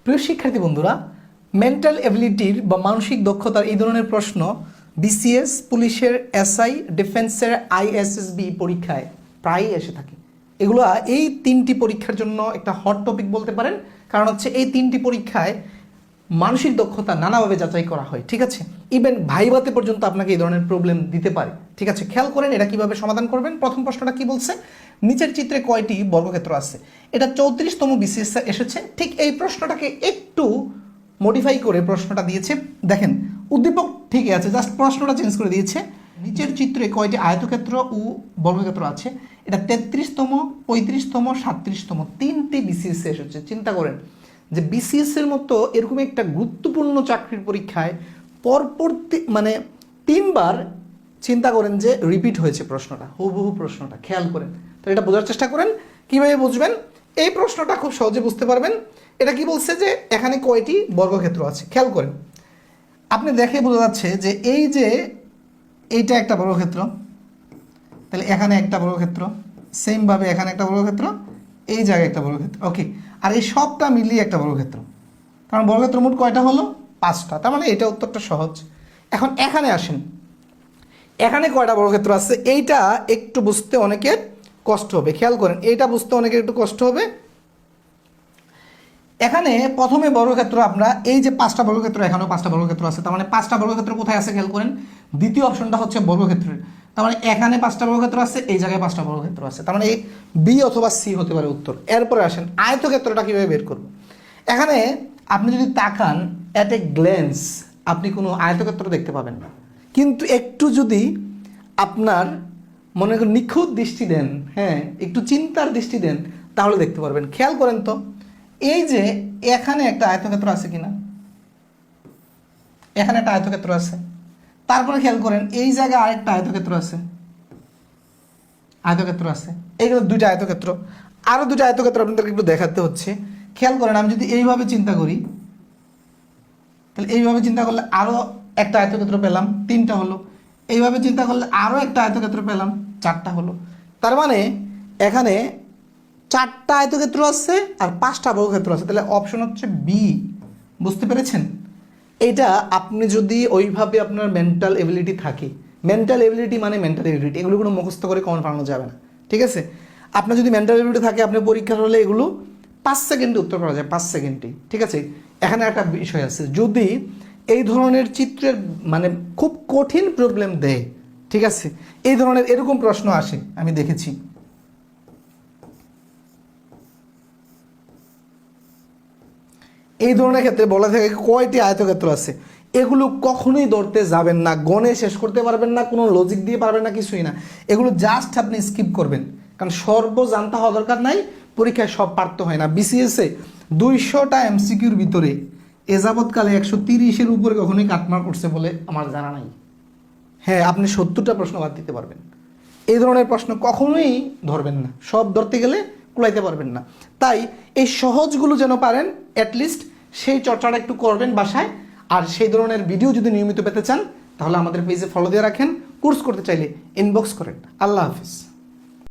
প্রিয় শিক্ষার্থী বন্ধুরা, মেন্টাল এবিলিটির বা মানসিক দক্ষতার এই ধরনের প্রশ্ন বিসিএস, পুলিশের, এসআই, ডিফেন্সের আইএসএসবি পরীক্ষায় প্রায়ই এসে থাকে। এগুলো এই তিনটি পরীক্ষার জন্য একটা হট টপিক বলতে পারেন, কারণ হচ্ছে এই তিনটি পরীক্ষায় মানসিক দক্ষতা নানাভাবে যাচাই করা হয়। ঠিক আছে, ইভেন ভাইভাতে পর্যন্ত আপনাকে এই ধরনের প্রবলেম দিতে পারে। ঠিক আছে, খেয়াল করেন এটা কিভাবে সমাধান করবেন। প্রথম প্রশ্নটা কি বলছে, নিচের চিত্রে কয়টি বর্গক্ষেত্র আছে। এটা 34তম বিসিএস এসেছে। ঠিক এই প্রশ্নটাকে একটু মডিফাই করে প্রশ্নটা দিয়েছে। দেখেন, উদ্দীপক ঠিকই আছে, জাস্ট প্রশ্নটা চেঞ্জ করে দিয়েছে। নিচের চিত্রে কয়টি আয়তক্ষেত্র ও বর্গক্ষেত্র আছে। এটা 33তম, 35তম, 37তম তিনটি বিসিএস এসেছে। চিন্তা করেন যে বিসিএস এর মতো এরকম একটা গুরুত্বপূর্ণ চাকরির পরীক্ষায় পরপর মানে তিনবার চিন্তা করেন যে রিপিট হয়েছে প্রশ্নটা, হুবহু প্রশ্নটা। খেয়াল করেন, তো এটা বোঝার চেষ্টা করেন। কিভাবে বুঝবেন এই প্রশ্নটা? খুব সহজে বুঝতে পারবেন। এটা কি বলছে যে এখানে কয়টি বর্গক্ষেত্র আছে। খেয়াল করেন, আপনি দেখে বোঝা যাচ্ছে যে এই যে এইটা একটা বর্গক্ষেত্র, তাহলে এখানে একটা বর্গক্ষেত্র, সেমভাবে এখানে একটা বর্গক্ষেত্র, এই জায়গায় একটা বর্গক্ষেত্র। ওকে, আর এই সবটা মিলিয়ে একটা বর্গক্ষেত্র। কারণ বর্গক্ষেত্র মোট কয়টা হলো? 5টা। তার মানে এটা উত্তরটা সহজ। এখন এখানে আসেন, এখানে কয়টা বর্গক্ষেত্র আছে এইটা একটু বুঝতে অনেকের কষ্ট হবে। খেয়াল করেন, এইটা বুঝতে অনেকের একটু কষ্ট হবে। এখানে প্রথমে বর্গক্ষেত্র আমরা এই যে 5টা বর্গক্ষেত্র, এখানেও 5টা বর্গক্ষেত্র আছে। তার মানে 5টা বর্গক্ষেত্র কোথায় আছে খেয়াল করেন, দ্বিতীয় অপশনটা হচ্ছে বর্গক্ষেত্রের। তার মানে এখানে 5টা বর্গক্ষেত্র আছে, এই জায়গায় 5টা বর্গক্ষেত্র আছে। তার মানে বি অথবা সি হতে পারে উত্তর। এরপরে আসেন আয়তক্ষেত্রটা কীভাবে বের করব। এখানে আপনি যদি তাকান অ্যাট এ গ্ল্যান্স আপনি কোনো আয়তক্ষেত্র দেখতে পাবেন না, কিন্তু একটু যদি আপনার মনে করেন নিখুঁত দৃষ্টি দেন, হ্যাঁ একটু চিন্তার দৃষ্টি দেন, তাহলে দেখতে পারবেন। খেয়াল করেন তো, এই যে এখানে একটা আয়তক্ষেত্র আছে কিনা, এখানে একটা আয়তক্ষেত্র আছে। তারপরে খেয়াল করেন এই জায়গায় আরেকটা আয়তক্ষেত্র আছে, আয়তক্ষেত্র আছে। এইগুলো দুইটা আয়তক্ষেত্র, আরও দুইটা আয়তক্ষেত্র আপনাদেরকে একটু দেখাতে হচ্ছে। খেয়াল করেন, আমি যদি এইভাবে চিন্তা করি, তাহলে এইভাবে চিন্তা করলে আরও একটা আয়তক্ষেত্র পেলাম, 3টা হলো। এইভাবে চিন্তা করলে আরও একটা আয়তক্ষেত্র পেলাম, 4টা হলো। তার মানে এখানে 4টা আয়তক্ষেত্র আছে আর 5টা বর্গক্ষেত্র আছে। তাহলে অপশন হচ্ছে বি। বুঝতে পেরেছেন? এটা আপনি যদি ওইভাবে আপনার মেন্টাল এবিলিটি থাকে, মেন্টাল এবিলিটি মানে মেন্টাল এবিলিটি, এগুলো কোনো মুখস্থ করে কমন পাওয়ানো যাবে না। ঠিক আছে, আপনার যদি মেন্টাল এবিলিটি থাকে, আপনি পরীক্ষার হলে এগুলো 5 সেকেন্ডে উত্তর করা যায়, 5 সেকেন্ডে। ঠিক আছে, এখানে একটা বিষয় আছে, যদি এই ধরনের চিত্রের মানে খুব কঠিন প্রবলেম দেয়, ঠিক আছে, এই ধরনের এরকম প্রশ্ন আসে, আমি দেখেছি। এই ধরনের ক্ষেত্রে বলা থাকে কয়টি আয়তক্ষেত্র আছে, এগুলো কখনোই ধরতে যাবেন না, গণে শেষ করতে পারবেন না, কোনো লজিক দিয়ে পারবেন না, কিছুই না। এগুলো জাস্ট আপনি স্কিপ করবেন, কারণ সর্ব জানতে হওয়া দরকার নাই, পরীক্ষায় সব পারতে হয় না। বিসিএসে 200টা এমসিকিউর ভিতরে এ যাবৎকালে 130-এর উপরে কখনোই কাটমার্ক করছে বলে আমার জানা নাই। হ্যাঁ, আপনি 70টা প্রশ্ন বাদ দিতে পারবেন। এই ধরনের প্রশ্ন কখনোই ধরবেন না, সব ধরতে গেলে কুলাইতে পারবেন না। তাই এই সহজগুলো যেন পারেন, অ্যাটলিস্ট সেই চর্চাটা একটু করবেন বাসায়। আর সেই ধরনের ভিডিও যদি নিয়মিত পেতে চান, তাহলে আমাদের পেজে ফলো দিয়ে রাখেন। কোর্স করতে চাইলে ইনবক্স করেন। আল্লাহ হাফিজ।